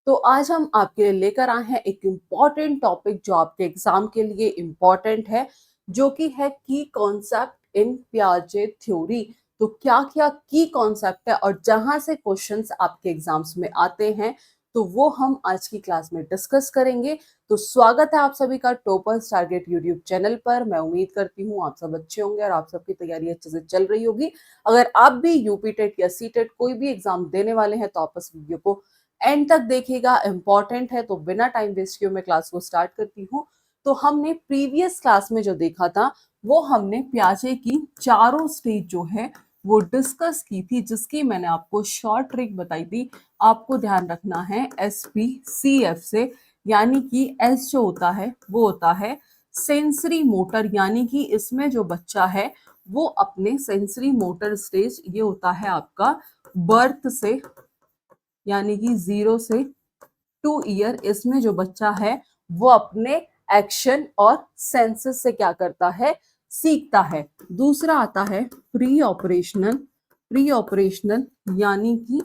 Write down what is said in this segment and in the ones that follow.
तो आज हम आपके लिए लेकर आए हैं एक इम्पॉर्टेंट टॉपिक जो आपके एग्जाम के लिए इम्पॉर्टेंट है, जो कि है की कॉन्सेप्ट इन पियाजे थ्योरी। तो क्या क्या की कॉन्सेप्ट है और जहां से क्वेश्चंस आपके एग्जाम्स में आते हैं, तो वो हम आज की क्लास में डिस्कस करेंगे। तो स्वागत है आप सभी का टॉपर्स टारगेट यूट्यूब चैनल पर। मैं उम्मीद करती हूँ आप सब अच्छे होंगे और आप सबकी तैयारी अच्छे से चल रही होगी। अगर आप भी यूपी टेट या सी टेट कोई भी एग्जाम देने वाले हैं तो आप इस वीडियो को एंड तक देखिएगा, इंपॉर्टेंट है। तो बिना टाइम वेस्ट किए मैं क्लास को स्टार्ट करती हूँ। तो हमने प्रीवियस क्लास में जो देखा था वो हमने पियाजे की चारों स्टेज जो है वो डिस्कस की थी, जिसकी मैंने आपको शॉर्ट ट्रिक बताई थी। आपको ध्यान रखना है SPCF से, यानी कि एस जो होता है वो होता है सेंसरी मोटर, यानी कि इसमें जो बच्चा है वो अपने सेंसरी मोटर स्टेज, ये होता है आपका बर्थ से, यानी कि 0 से 2 ईयर, इसमें जो बच्चा है वो अपने एक्शन और सेंसेस से क्या करता है, सीखता है। दूसरा आता है प्री ऑपरेशनल। प्री ऑपरेशनल यानी कि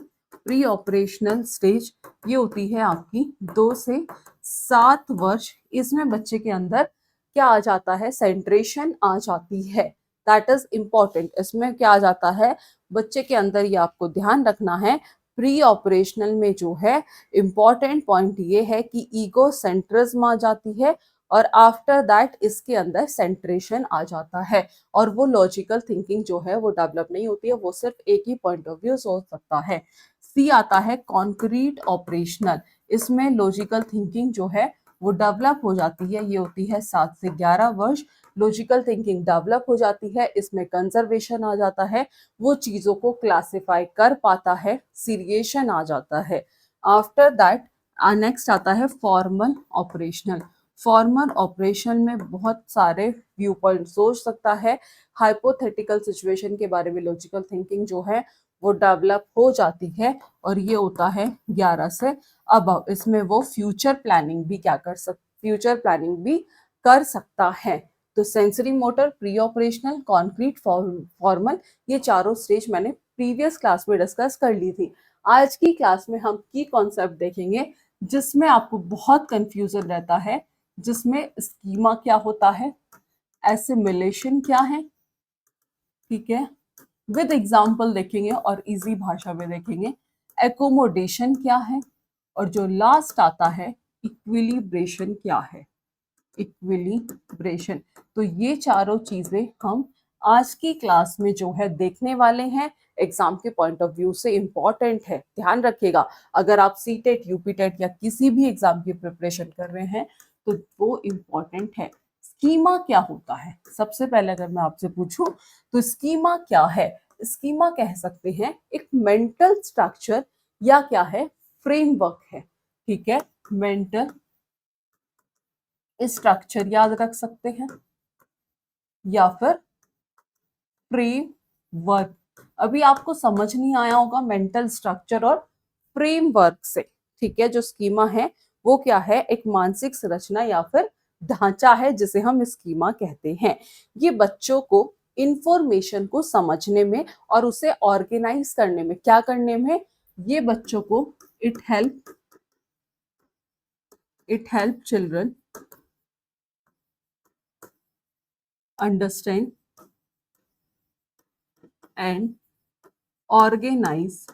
प्री ऑपरेशनल स्टेज, ये होती है आपकी 2 से 7 वर्ष। इसमें बच्चे के अंदर क्या आ जाता है, सेंट्रेशन आ जाती है। That is important. इसमें क्या आ जाता है बच्चे के अंदर, ये आपको ध्यान रखना है। प्री ऑपरेशनल में जो है इम्पॉर्टेंट पॉइंट ये है कि ईगो सेंट्रिज्म आ जाती है और आफ्टर दैट इसके अंदर सेंट्रेशन आ जाता है और वो लॉजिकल थिंकिंग जो है वो डेवलप नहीं होती है, वो सिर्फ एक ही पॉइंट ऑफ व्यू सोच सकता है। सी आता है कॉन्क्रीट ऑपरेशनल। इसमें लॉजिकल थिंकिंग जो है वो डेवलप हो जाती है, ये होती है 7 से 11 वर्ष। लॉजिकल थिंकिंग डेवलप हो जाती है, इसमें कंजर्वेशन आ जाता है, वो चीजों को क्लासिफाई कर पाता है, सीरिएशन आ जाता है। आफ्टर दैट नेक्स्ट आता है फॉर्मल ऑपरेशनल। फॉर्मल ऑपरेशन में बहुत सारे व्यू पॉइंट सोच सकता है, हाइपोथेटिकल सिचुएशन के बारे में लॉजिकल थिंकिंग जो है वो डेवलप हो जाती है और ये होता है 11 से अब। इसमें वो फ्यूचर प्लानिंग भी क्या कर फ्यूचर प्लानिंग भी कर सकता है। तो sensory motor, pre operational, concrete, formal, ये चारों स्टेज मैंने प्रीवियस क्लास में डिस्कस कर ली थी। आज की क्लास में हम की कॉन्सेप्ट देखेंगे जिसमें आपको बहुत कंफ्यूजन रहता है, जिसमें स्कीमा क्या होता है, एसिमिलेशन क्या है, ठीक है, विद एग्जाम्पल देखेंगे और इजी भाषा में देखेंगे। एकोमोडेशन क्या है और जो लास्ट आता है इक्विलिब्रेशन क्या है, इक्विलिब्रेशन। तो ये चारों चीजें हम आज की क्लास में जो है देखने वाले हैं। एग्जाम के पॉइंट ऑफ व्यू से इंपॉर्टेंट है, ध्यान रखिएगा। अगर आप सी टेट, यूपी टेट या किसी भी एग्जाम की प्रिपरेशन कर रहे हैं तो वो इम्पॉर्टेंट है। स्कीमा क्या होता है, सबसे पहले अगर मैं आपसे पूछूं तो स्कीमा क्या है। स्कीमा कह सकते हैं एक मेंटल स्ट्रक्चर या क्या है, फ्रेमवर्क है, ठीक है। मेंटल स्ट्रक्चर याद रख सकते हैं या फिर फ्रेमवर्क। अभी आपको समझ नहीं आया होगा मेंटल स्ट्रक्चर और फ्रेमवर्क से, ठीक है। जो स्कीमा है वो क्या है, एक मानसिक संरचना या फिर ढांचा है जिसे हम स्कीमा कहते हैं। ये बच्चों को इंफॉर्मेशन को समझने में और उसे ऑर्गेनाइज करने में, क्या करने में, ये बच्चों को it help children understand and organise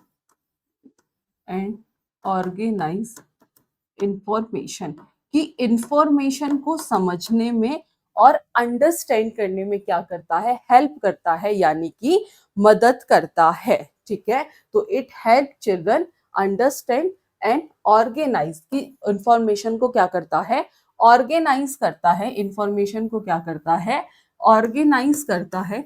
information, कि इंफॉर्मेशन को समझने में और अंडरस्टैंड करने में क्या करता है, हेल्प करता है, यानी कि मदद करता है, ठीक है। तो it help children understand and organise, की इंफॉर्मेशन को क्या करता है, ऑर्गेनाइज करता है। इंफॉर्मेशन को क्या करता है, ऑर्गेनाइज करता है,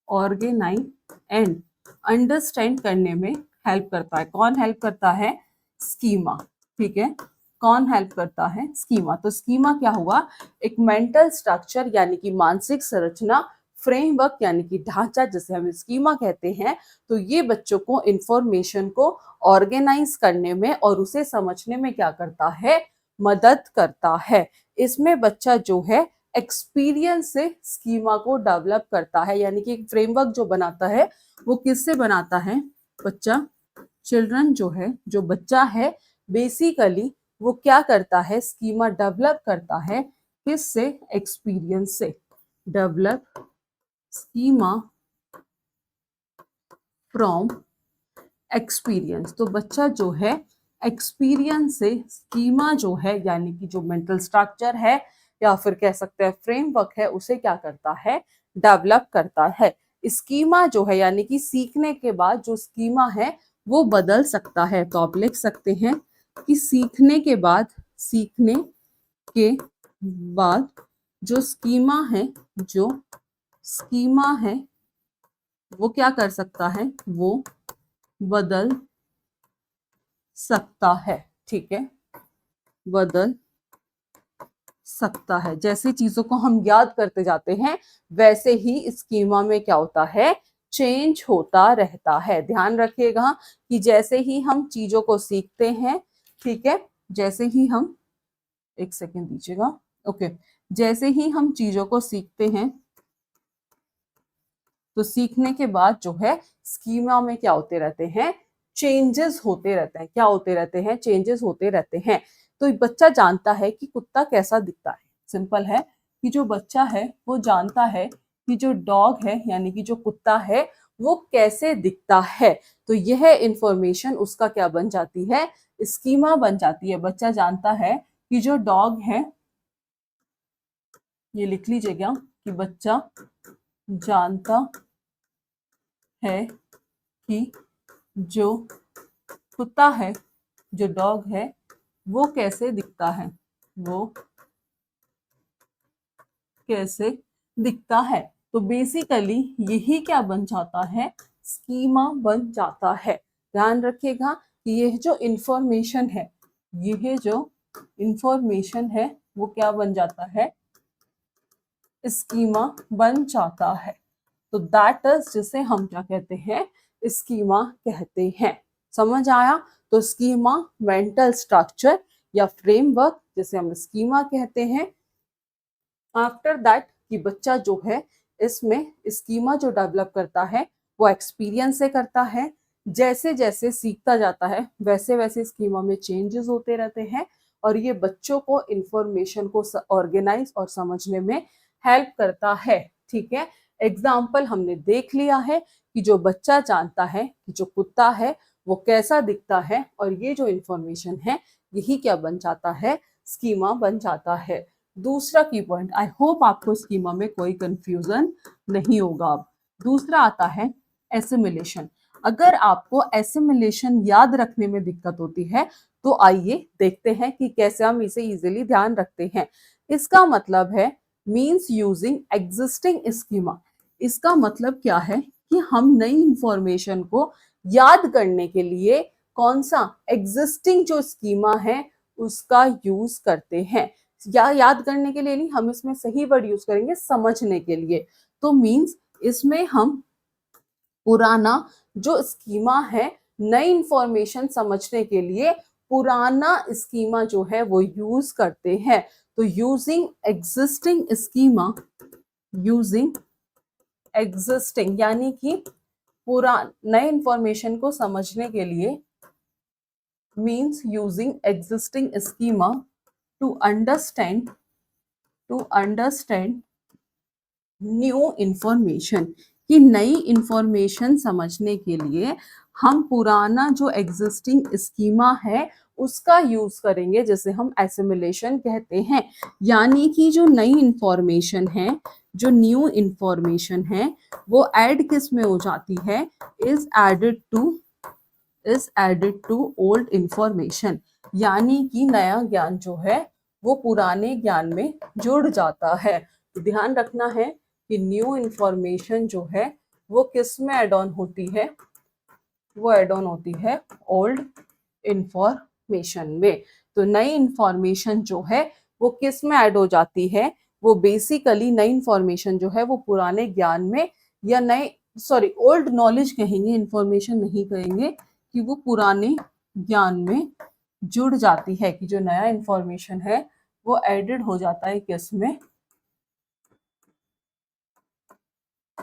ऑर्गेनाइज एंड अंडरस्टैंड करने में हेल्प करता है। कौन हेल्प करता है, स्कीमा, ठीक है। कौन हेल्प करता है, स्कीमा। तो स्कीमा क्या हुआ, एक मेंटल स्ट्रक्चर यानी कि मानसिक संरचना, फ्रेमवर्क यानी कि ढांचा जिसे हम स्कीमा कहते हैं। तो ये बच्चों को इंफॉर्मेशन को ऑर्गेनाइज करने में और उसे समझने में क्या करता है, मदद करता है। इसमें बच्चा जो है एक्सपीरियंस से स्कीमा को डेवलप करता है, यानी कि एक फ्रेमवर्क जो बनाता है वो किससे बनाता है, बच्चा, चिल्ड्रन जो है, जो बच्चा है बेसिकली वो क्या करता है, स्कीमा डेवलप करता है किससे, एक्सपीरियंस से। Develop schema from experience. तो बच्चा जो है एक्सपीरियंस से स्कीमा जो है, यानी कि जो मेंटल स्ट्रक्चर है या फिर कह सकते हैं फ्रेमवर्क है, उसे क्या करता है, डेवलप करता है। स्कीमा जो है यानी कि सीखने के बाद जो स्कीमा है वो बदल सकता है। तो आप लिख सकते हैं कि सीखने के बाद जो स्कीमा है वो क्या कर सकता है, वो बदल सकता है। ठीक है, बदल सकता है। जैसे चीजों को हम याद करते जाते हैं वैसे ही स्कीमा में क्या होता है, चेंज होता रहता है। ध्यान रखिएगा कि जैसे ही हम चीजों को सीखते हैं, ठीक है, जैसे ही हम, एक सेकेंड दीजिएगा, ओके, जैसे ही हम चीजों को सीखते हैं तो सीखने के बाद जो है स्कीमा में क्या होते रहते हैं, चेंजेस होते रहते हैं। क्या होते रहते हैं, चेंजेस होते रहते हैं। तो बच्चा जानता है कि कुत्ता कैसा दिखता है। सिंपल है कि जो बच्चा है वो जानता है कि जो डॉग है यानी कि जो कुत्ता है वो कैसे दिखता है। तो यह इंफॉर्मेशन उसका क्या बन जाती है, स्कीमा बन जाती है। बच्चा जानता है कि जो डॉग है, ये लिख लीजिएगा कि बच्चा जानता है कि जो कुत्ता है, जो डॉग है, वो कैसे दिखता है, वो कैसे दिखता है। तो बेसिकली यही क्या बन जाता है, स्कीमा बन जाता है। ध्यान रखिएगा कि यह जो इंफॉर्मेशन है, यह जो इंफॉर्मेशन है वो क्या बन जाता है, स्कीमा बन जाता है। तो दैट इज जिसे हम क्या कहते हैं, स्कीमा कहते हैं। समझ आया। तो स्कीमा मेंटल स्ट्रक्चर या फ्रेमवर्क जिसे हम स्कीमा कहते हैं। आफ्टर दैट कि बच्चा जो है इसमें स्कीमा जो डेवलप करता है वो एक्सपीरियंस से करता है। जैसे जैसे सीखता जाता है वैसे वैसे स्कीमा में चेंजेस होते रहते हैं और ये बच्चों को इंफॉर्मेशन को ऑर्गेनाइज और समझने में हेल्प करता है। ठीक है, एग्जाम्पल हमने देख लिया है कि जो बच्चा जानता है कि जो कुत्ता है वो कैसा दिखता है और ये जो इंफॉर्मेशन है यही क्या बन जाता है, स्कीमा बन जाता है। दूसरा की पॉइंट, आई होप आपको स्कीमा में कोई कंफ्यूजन नहीं होगा। अब दूसरा आता है एसिमिलेशन। अगर आपको एसिमिलेशन याद रखने में दिक्कत होती है तो आइए देखते हैं कि कैसे हम इसे इजीली ध्यान रखते हैं। इसका मतलब है मींस यूजिंग एग्जिस्टिंग स्कीमा। इसका मतलब क्या है कि हम नई इंफॉर्मेशन को याद करने के लिए कौन सा एग्जिस्टिंग जो स्कीमा है उसका यूज करते हैं। या याद करने के लिए नहीं, हम इसमें सही वर्ड यूज करेंगे समझने के लिए। तो मींस इसमें हम पुराना जो स्कीमा है, नई इंफॉर्मेशन समझने के लिए पुराना स्कीमा जो है वो यूज करते हैं। तो यूजिंग एग्जिस्टिंग यानी कि नए इंफॉर्मेशन को समझने के लिए means using existing schema to understand new information. कि नई इंफॉर्मेशन समझने के लिए हम पुराना जो एग्जिस्टिंग स्कीमा है उसका यूज करेंगे, जिसे हम एसिमिलेशन कहते हैं। यानी कि जो नई इंफॉर्मेशन है, जो न्यू इंफॉर्मेशन है वो ऐड किस में हो जाती है, is added to old information. यानी कि नया ज्ञान जो है वो पुराने ज्ञान में जुड़ जाता है। तो ध्यान रखना है कि न्यू इंफॉर्मेशन जो है वो किस में एड ऑन होती है, वो एड ऑन होती है ओल्ड इंफॉर्मेशन में। तो नई इंफॉर्मेशन जो है वो किस में ऐड हो जाती है, वो बेसिकली नई इंफॉर्मेशन जो है वो पुराने ज्ञान में या नए सॉरी ओल्ड नॉलेज कहेंगे, इंफॉर्मेशन नहीं कहेंगे, कि वो पुराने ज्ञान में जुड़ जाती है। कि जो नया इंफॉर्मेशन है वो एडेड हो जाता है किस में,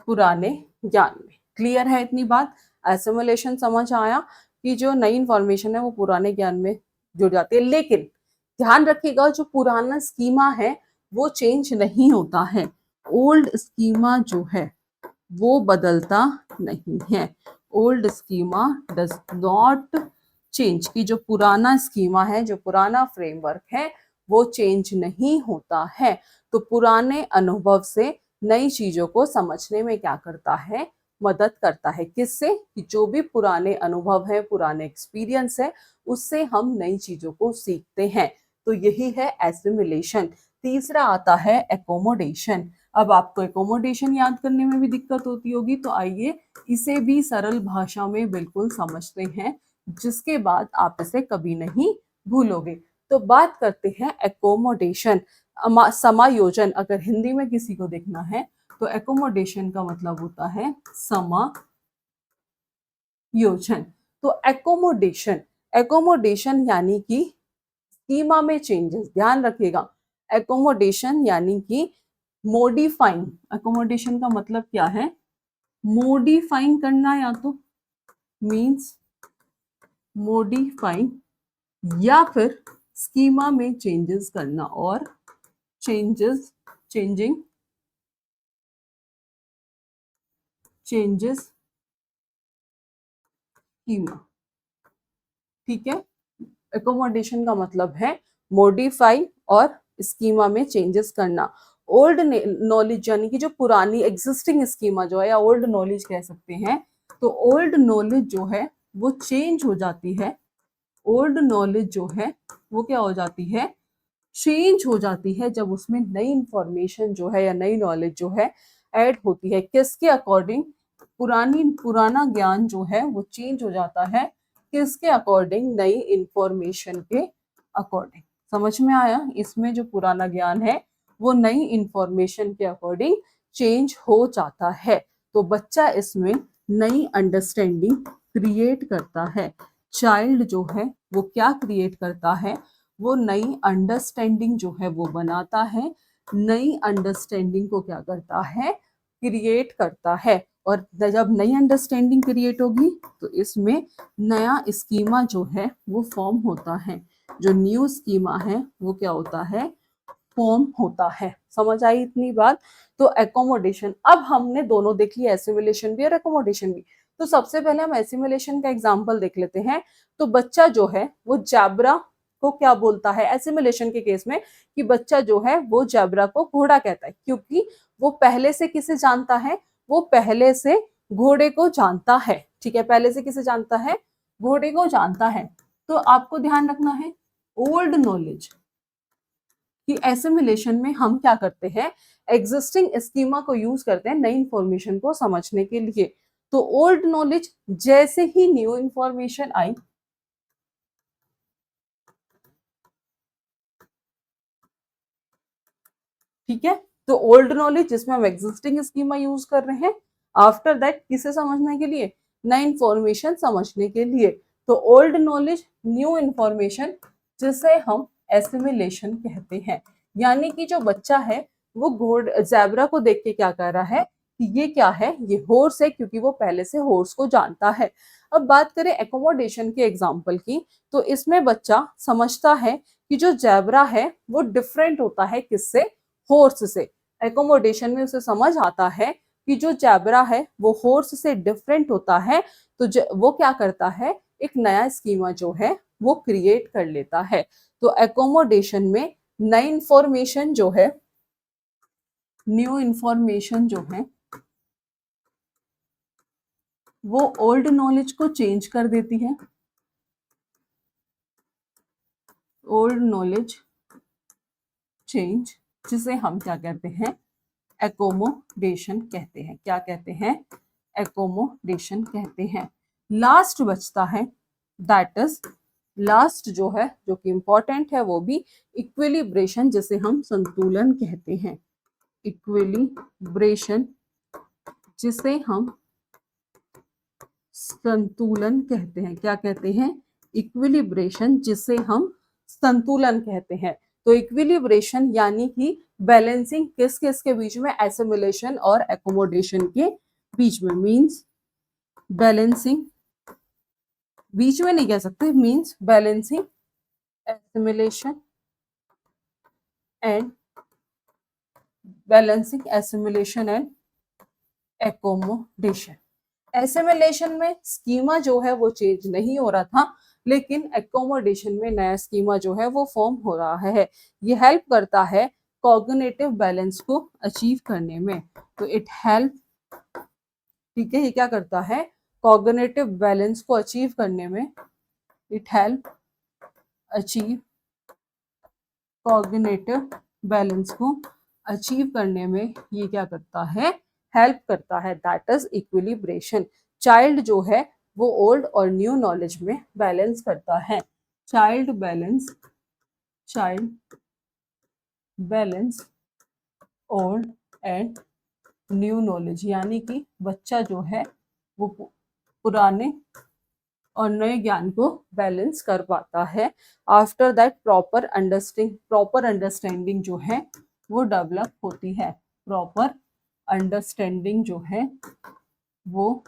पुराने ज्ञान में। क्लियर है इतनी बात, एसिमुलेशन समझ आया कि जो नई इंफॉर्मेशन है वो पुराने ज्ञान में जुड़ जाती है। लेकिन ध्यान रखिएगा जो पुराना स्कीमा है वो चेंज नहीं होता है, ओल्ड स्कीमा जो है वो बदलता नहीं है। Old schema does not change, की जो पुराना स्कीमा है, जो पुराना फ्रेमवर्क है वो चेंज नहीं होता है। तो पुराने अनुभव से नई चीजों को समझने में क्या करता है, मदद करता है। किससे, कि जो भी पुराने अनुभव है, पुराने एक्सपीरियंस है, उससे हम नई चीजों को सीखते हैं। तो यही है एसिमिलेशन। तीसरा आता है एकोमोडेशन। अब आपको एकोमोडेशन याद करने में भी दिक्कत होती होगी, तो आइए इसे भी सरल भाषा में बिल्कुल समझते हैं, जिसके बाद आप इसे कभी नहीं भूलोगे। तो बात करते हैं एकोमोडेशन, समायोजन। अगर हिंदी में किसी को देखना है तो एकोमोडेशन का मतलब होता है समायोजन। तो एकोमोडेशन, एकोमोडेशन यानी कि स्कीमा में चेंजेस। ध्यान रखिएगा, एकोमोडेशन यानी कि मोडिफाइंग। एकोमोडेशन का मतलब क्या है, मोडिफाइंग करना, या तो मींस मोडिफाइंग, या फिर स्कीमा में चेंजेस करना, और चेंजेस, चेंजेस स्कीमा। ठीक है, एकोमोडेशन का मतलब है मॉडिफाई और स्कीमा में चेंजेस करना। ओल्ड नॉलेज यानी कि जो पुरानी एग्जिस्टिंग स्कीमा जो है, या ओल्ड नॉलेज कह सकते हैं, तो ओल्ड नॉलेज जो है वो चेंज हो जाती है। ओल्ड नॉलेज जो है वो क्या हो जाती है, चेंज हो जाती है, जब उसमें नई इंफॉर्मेशन जो है या नई नॉलेज जो है ऐड होती है। किसके अकॉर्डिंग, पुराना ज्ञान जो है वो चेंज हो जाता है, किसके अकॉर्डिंग, नई इंफॉर्मेशन के अकॉर्डिंग। समझ में आया, इसमें जो पुराना ज्ञान है वो नई इंफॉर्मेशन के अकॉर्डिंग चेंज हो जाता है। तो बच्चा इसमें नई अंडरस्टैंडिंग क्रिएट करता है। चाइल्ड जो है वो क्या क्रिएट करता है, वो नई अंडरस्टैंडिंग जो है वो बनाता है। नई अंडरस्टैंडिंग को क्या करता है, क्रिएट करता है। और जब नई अंडरस्टैंडिंग क्रिएट होगी तो इसमें नया स्कीमा जो है वो फॉर्म होता है। जो न्यू स्कीमा है वो क्या होता है, फॉर्म होता है। समझ आई इतनी बात। तो एकोमोडेशन, अब हमने दोनों देख लिया, एसिमिलेशन भी और एकोमोडेशन भी। तो सबसे पहले हम एसिमिलेशन का एग्जांपल देख लेते हैं। तो बच्चा जो है वो जैब्रा को क्या बोलता है एसिमिलेशन के केस में, कि बच्चा जो है वो जैब्रा को घोड़ा कहता है, क्योंकि वो पहले से किसे जानता है, वो पहले से घोड़े को जानता है। ठीक है, पहले से किसे जानता है, घोड़े को जानता है। तो आपको ध्यान रखना है, ओल्ड नॉलेज कि एसिमिलेशन में हम क्या करते हैं, एग्जिस्टिंग स्कीमा को यूज करते हैं नई इंफॉर्मेशन को समझने के लिए। तो ओल्ड नॉलेज, जैसे ही न्यू इंफॉर्मेशन आई, ठीक है, तो ओल्ड नॉलेज जिसमें हम एग्जिस्टिंग स्कीमा यूज कर रहे हैं, आफ्टर दैट किसे समझने के लिए, नई इंफॉर्मेशन समझने के लिए। तो ओल्ड नॉलेज, न्यू इंफॉर्मेशन, जिसे हम एसिमिलेशन कहते हैं। यानी कि जो बच्चा है वो घोड़ जैबरा को देख के क्या कर रहा है, कि ये क्या है, ये हॉर्स है, क्योंकि वो पहले से हॉर्स को जानता है। अब बात करें एकोमोडेशन के एग्जाम्पल की, तो इसमें बच्चा समझता है कि जो जैबरा है वो डिफरेंट होता है किससे, हॉर्स से। एकोमोडेशन में उसे समझ आता है कि जो जैबरा है वो हॉर्स से डिफरेंट होता है। तो वो क्या करता है, एक नया स्कीमा जो है वो क्रिएट कर लेता है। तो एकोमोडेशन में नई इंफॉर्मेशन जो है, न्यू इंफॉर्मेशन जो है वो ओल्ड नॉलेज को चेंज कर देती है। ओल्ड नॉलेज चेंज, जिसे हम क्या कहते हैं, एकोमोडेशन कहते हैं। क्या कहते हैं, एकोमोडेशन कहते हैं। लास्ट बचता है, दैट इज, लास्ट जो है जो कि इंपॉर्टेंट है वो भी, इक्विलिब्रेशन, जिसे हम संतुलन कहते हैं। इक्विलिब्रेशन, जिसे हम संतुलन कहते हैं। क्या कहते हैं, इक्विलिब्रेशन, जिसे हम संतुलन कहते हैं। तो इक्विलिब्रेशन यानी कि बैलेंसिंग किस किस के बीच में, एसिमिलेशन और एकोमोडेशन के बीच में। मींस बैलेंसिंग, बीच में नहीं कह सकते, means balancing assimilation and balancing assimilation and accommodation. Assimilation में स्कीमा जो है वो चेंज नहीं हो रहा था, लेकिन एकोमोडेशन में नया स्कीमा जो है वो फॉर्म हो रहा है। ये हेल्प करता है कॉग्निटिव बैलेंस को अचीव करने में। तो इट हेल्प, ठीक है, ये क्या करता है, कॉग्निटिव बैलेंस को अचीव करने में, it help achieve cognitive balance को अचीव करने में ये क्या करता है, हेल्प करता है, दैट इज इक्विलिब्रेशन। चाइल्ड जो है वो ओल्ड और न्यू नॉलेज में बैलेंस करता है। Child balance old and new knowledge, यानी कि बच्चा जो है वो पुराने और नए ज्ञान को बैलेंस कर पाता है। आफ्टर दैट प्रॉपर अंडरस्टैंडिंग जो है वो डेवलप होती है। प्रॉपर अंडरस्टैंडिंग जो है वो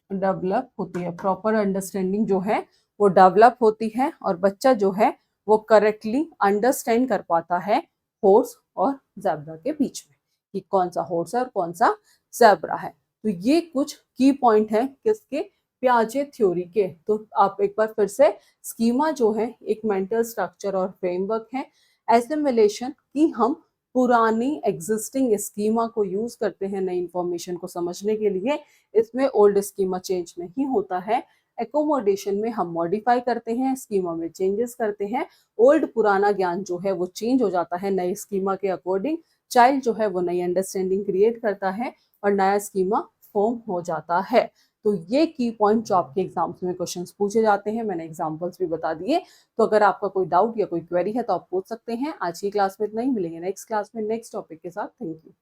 डेवलप होती है। प्रॉपर अंडरस्टैंडिंग जो है वो डेवलप होती है और बच्चा जो है वो करेक्टली अंडरस्टैंड कर पाता है हॉर्स और ज़ेब्रा के बीच में, कि कौन सा हॉर्स है और कौन सा ज़ेब्रा है। तो ये कुछ की पॉइंट है किसके, पियाजे थ्योरी के। तो आप एक बार फिर से, स्कीमा जो है एक मेंटल स्ट्रक्चर और फ्रेमवर्क है। एसिमिलेशन की हम पुरानी एग्जिस्टिंग स्कीमा को यूज करते हैं नई इंफॉर्मेशन को समझने के लिए, इसमें ओल्ड स्कीमा चेंज नहीं होता है। एकोमोडेशन में हम मॉडिफाई करते हैं, स्कीमा में चेंजेस करते हैं। ओल्ड पुराना ज्ञान जो है वो चेंज हो जाता है नए स्कीमा के अकॉर्डिंग। चाइल्ड जो है वो नई अंडरस्टैंडिंग क्रिएट करता है और नया स्कीमा फॉर्म हो जाता है। तो ये की पॉइंट जो आपके एग्जाम्स में क्वेश्चंस पूछे जाते हैं, मैंने एग्जांपल्स भी बता दिए। तो अगर आपका कोई डाउट या कोई क्वेरी है तो आप पूछ सकते हैं। आज की क्लास में इतना ही, मिलेंगे नेक्स्ट क्लास में नेक्स्ट टॉपिक के साथ। Thank you.